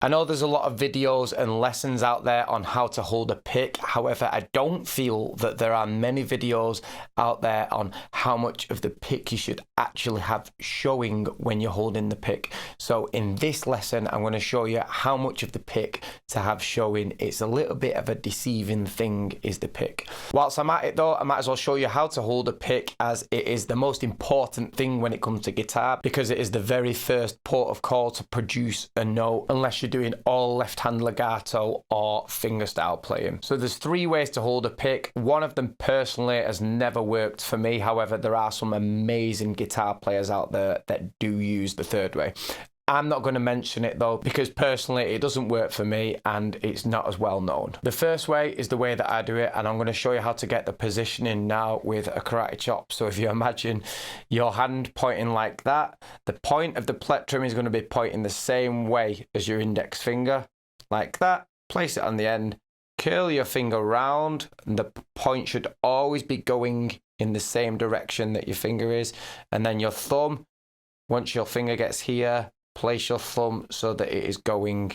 I know there's a lot of videos and lessons out there on how to hold a pick. However, I don't feel that there are many videos out there on how much of the pick you should actually have showing when you're holding the pick. So in this lesson, I'm going to show you how much of the pick to have showing. It's a little bit of a deceiving thing, is the pick. Whilst I'm at it though, I might as well show you how to hold a pick, as it is the most important thing when it comes to guitar, because it is the very first port of call to produce a note, unless you're doing all left hand legato or fingerstyle playing. So there's 3 ways to hold a pick. One of them personally has never worked for me. However, there are some amazing guitar players out there that do use the 3rd way. I'm not going to mention it though, because personally it doesn't work for me and it's not as well known. The first way is the way that I do it, and I'm going to show you how to get the positioning now with a karate chop. So if you imagine your hand pointing like that, the point of the plectrum is going to be pointing the same way as your index finger, like that. Place it on the end, curl your finger round, and the point should always be going in the same direction that your finger is. And then your thumb, once your finger gets here, place your thumb so that it is going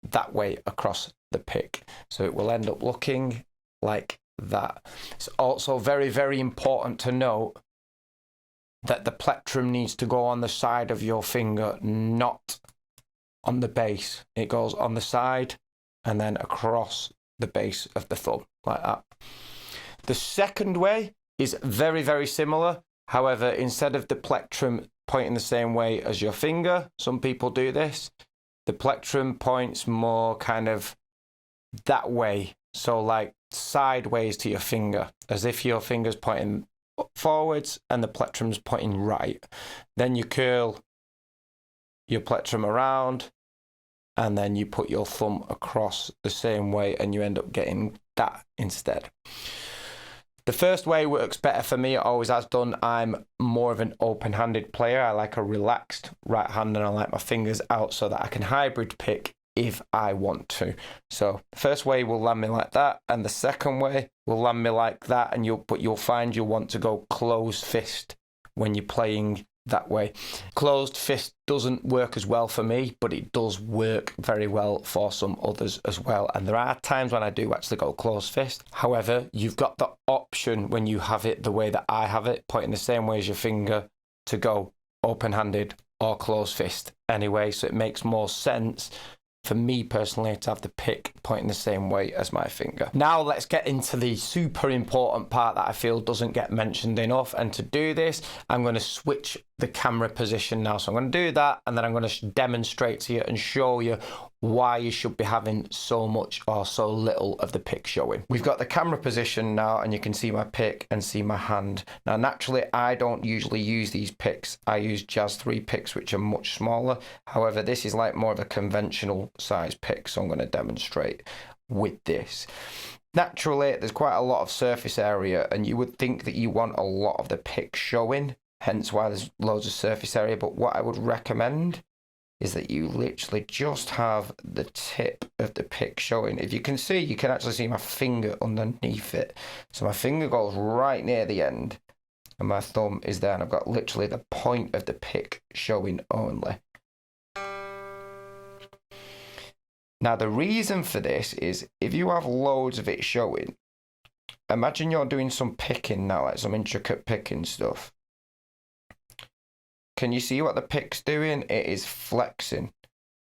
that way across the pick. So it will end up looking like that. It's also very, very important to note that the plectrum needs to go on the side of your finger, not on the base. It goes on the side and then across the base of the thumb, like that. The second way is very, very similar. However, instead of the plectrum pointing the same way as your finger, some people do this, the plectrum points more kind of that way. So like sideways to your finger, as if your finger's pointing forwards and the plectrum's pointing right. Then you curl your plectrum around and then you put your thumb across the same way and you end up getting that instead. The first way works better for me, it always has done. I'm more of an open-handed player. I like a relaxed right hand and I like my fingers out so that I can hybrid pick if I want to. So the first way will land me like that, and the second way will land me like that, and you'll find you'll want to go closed fist when you're playing that way. Closed fist doesn't work as well for me, but it does work very well for some others as well. And there are times when I do actually go closed fist. However, you've got the option when you have it the way that I have it, pointing the same way as your finger, to go open-handed or closed fist anyway. So it makes more sense for me personally to have the pick pointing the same way as my finger. Now let's get into the super important part that I feel doesn't get mentioned enough. And to do this, I'm going to switch the camera position now. So I'm going to do that, and then I'm going to demonstrate to you and show you why you should be having so much or so little of the pick showing. We've got the camera position now, and you can see my pick and see my hand. Now naturally I don't usually use these picks. I use Jazz 3 picks, which are much smaller. However, this is like more of a conventional size pick, so I'm going to demonstrate with this. Naturally there's quite a lot of surface area, and you would think that you want a lot of the pick showing, hence why there's loads of surface area. But what I would recommend is that you literally just have the tip of the pick showing. If you can see, you can actually see my finger underneath it. So my finger goes right near the end and my thumb is there, and I've got literally the point of the pick showing only. Now the reason for this is, if you have loads of it showing, imagine you're doing some picking now, like some intricate picking stuff. Can you see what the pick's doing? It is flexing.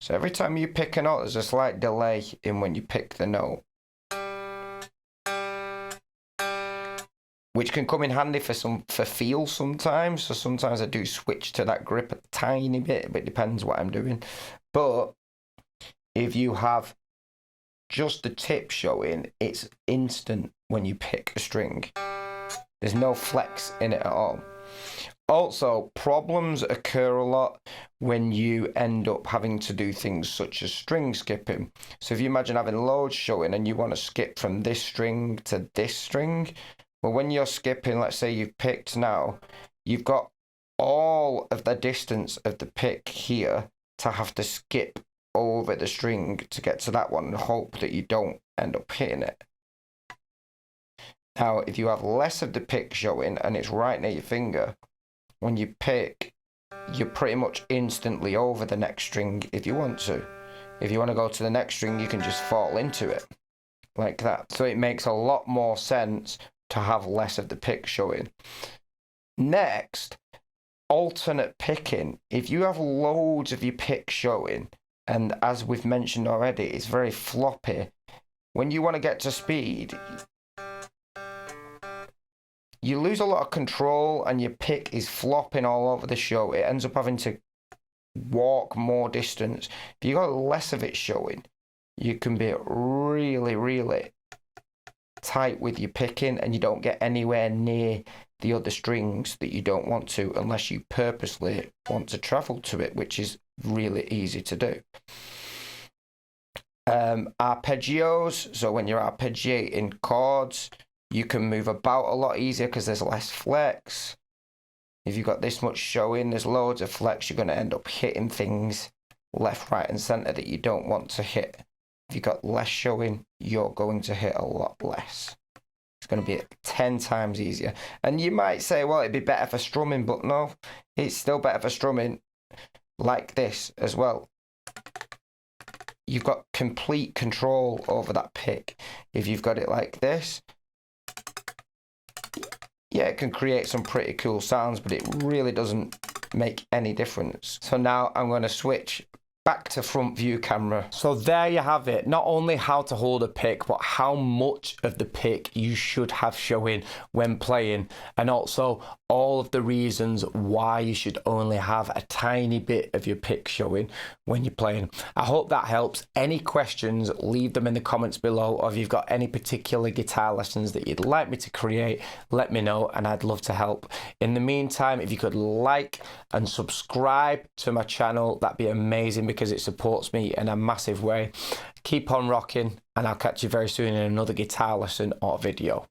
So every time you pick a note, there's a slight delay in when you pick the note, which can come in handy for feel sometimes. So sometimes I do switch to that grip a tiny bit, but it depends what I'm doing. But if you have just the tip showing, it's instant when you pick a string. There's no flex in it at all. Also, problems occur a lot when you end up having to do things such as string skipping. So if you imagine having loads showing and you want to skip from this string to this string, well, when you're skipping, let's say you've picked now, you've got all of the distance of the pick here to have to skip over the string to get to that one and hope that you don't end up hitting it. Now, if you have less of the pick showing and it's right near your finger, when you pick, you're pretty much instantly over the next string if you want to. If you want to go to the next string, you can just fall into it like that. So it makes a lot more sense to have less of the pick showing. Next, alternate picking. If you have loads of your pick showing, and as we've mentioned already, it's very floppy, when you want to get to speed, you lose a lot of control and your pick is flopping all over the show. It ends up having to walk more distance. If you got less of it showing, you can be really, really tight with your picking and you don't get anywhere near the other strings that you don't want to unless you purposely want to travel to it, which is really easy to do. Arpeggios, so when you're arpeggiating chords, you can move about a lot easier because there's less flex. If you've got this much showing, there's loads of flex, you're going to end up hitting things left, right and centre that you don't want to hit. If you've got less showing, you're going to hit a lot less. It's going to be 10 times easier. And you might say, well, it'd be better for strumming, but no, it's still better for strumming like this as well. You've got complete control over that pick. If you've got it like this, yeah, it can create some pretty cool sounds, but it really doesn't make any difference. So now I'm going to switch back to front view camera. So there you have it. Not only how to hold a pick, but how much of the pick you should have showing when playing, and also all of the reasons why you should only have a tiny bit of your pick showing when you're playing. I hope that helps. Any questions, leave them in the comments below, or if you've got any particular guitar lessons that you'd like me to create, let me know and I'd love to help. In the meantime, if you could like and subscribe to my channel, that'd be amazing because it supports me in a massive way. Keep on rocking and I'll catch you very soon in another guitar lesson or video.